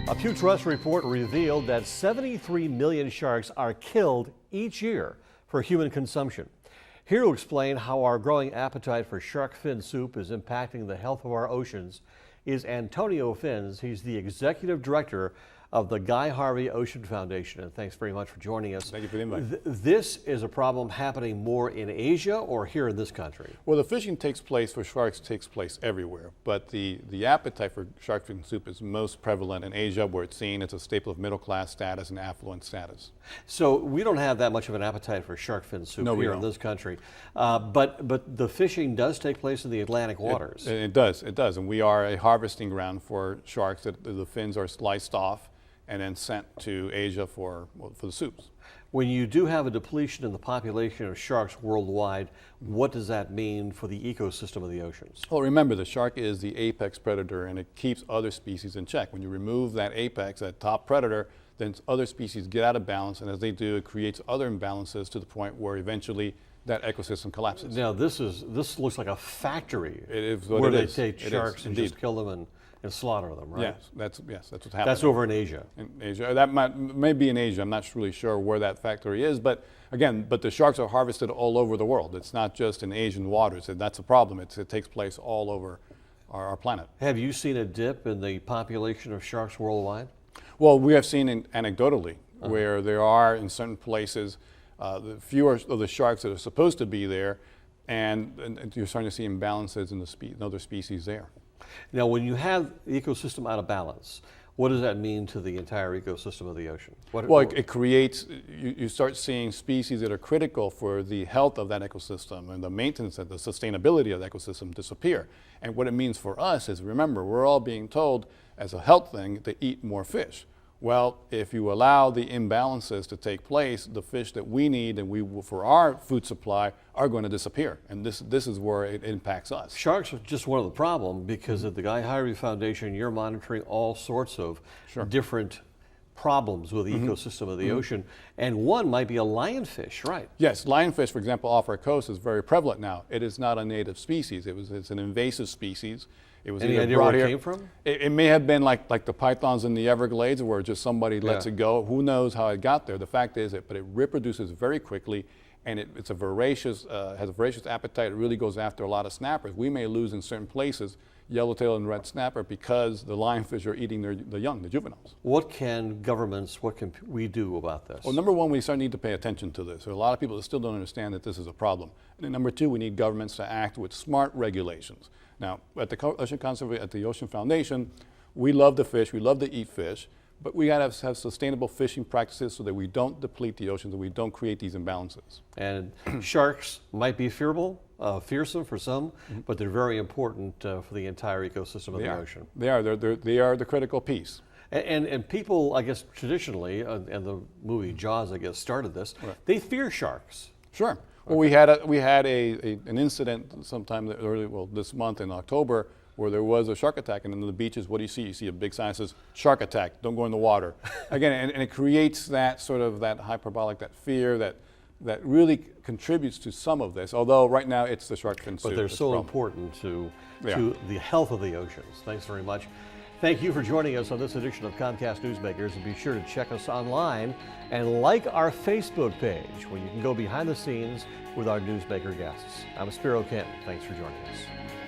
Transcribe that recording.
A Pew Trust report revealed that 73 million sharks are killed each year for human consumption. Here to explain how our growing appetite for shark fin soup is impacting the health of our oceans is Antonio Fins. He's the executive director of the Guy Harvey Ocean Foundation. And thanks very much for joining us. Thank you for the invite. This is a problem happening more in Asia or here in this country? Well, the fishing for sharks takes place everywhere, but the appetite for shark fin soup is most prevalent in Asia, where it's seen as a staple of middle class status and affluent status. So we don't have that much of an appetite for shark fin soup here in this country, but the fishing does take place in the Atlantic waters. It does, and we are a harvesting ground for sharks. That the fins are sliced off and then sent to Asia for the soups. When you do have a depletion in the population of sharks worldwide, what does that mean for the ecosystem of the oceans? Well, remember, the shark is the apex predator, and it keeps other species in check. When you remove that apex, that top predator, then other species get out of balance, and as they do, it creates other imbalances to the point where eventually that ecosystem collapses. Now, this looks like a factory. It is what where it they is. take sharks and just kill them and slaughter them, right? Yes, that's what's happening. That's over in Asia. In Asia, that may be in Asia. I'm not really sure where that factory is, but again, the sharks are harvested all over the world. It's not just in Asian waters, and that's a problem. It takes place all over our planet. Have you seen a dip in the population of sharks worldwide? Well, we have seen anecdotally where there are in certain places the fewer of the sharks that are supposed to be there, and you're starting to see imbalances in other species there. Now, when you have the ecosystem out of balance, what does that mean to the entire ecosystem of the ocean? It creates, you start seeing species that are critical for the health of that ecosystem and the maintenance and the sustainability of the ecosystem disappear. And what it means for us is, remember, we're all being told as a health thing to eat more fish. Well, if you allow the imbalances to take place, the fish that we need and for our food supply are going to disappear. And this is where it impacts us. Sharks are just one of the problem, because at the Guy Harvey Foundation, you're monitoring all sorts of different problems with the ecosystem of the ocean. And one might be a lionfish, right? Yes, lionfish, for example, off our coast is very prevalent now. It is not a native species. It's an invasive species. It was Any idea where it came from? It may have been like the pythons in the Everglades, where just somebody lets it go. Who knows how it got there? The fact is, but it reproduces very quickly, and it's a voracious, has a voracious appetite. It really goes after a lot of snappers. We may lose in certain places yellowtail and red snapper because the lionfish are eating the young, the juveniles. What can we do about this? Well, number one, we need to pay attention to this. There are a lot of people that still don't understand that this is a problem. And then number two, we need governments to act with smart regulations. Now, at the Ocean Foundation, we love to fish, we love to eat fish, but we got to have sustainable fishing practices so that we don't deplete the oceans and we don't create these imbalances. And sharks might be fearsome for some, but they're very important for the entire ecosystem of the ocean. They are the critical piece. And people, I guess, traditionally, and the movie Jaws, I guess, started this, they fear sharks. Sure. Well, we had an incident sometime this month in October, where there was a shark attack, and on the beaches, what do you see? You see a big sign that says, "Shark attack, don't go in the water." Again, and it creates that sort of that hyperbolic, that fear that really contributes to some of this, although right now it's the shark fin soup. But they're so important to the health of the oceans. Thanks very much. Thank you for joining us on this edition of Comcast Newsmakers, and be sure to check us online and like our Facebook page, where you can go behind the scenes with our newsmaker guests. I'm Spiro Kent. Thanks for joining us.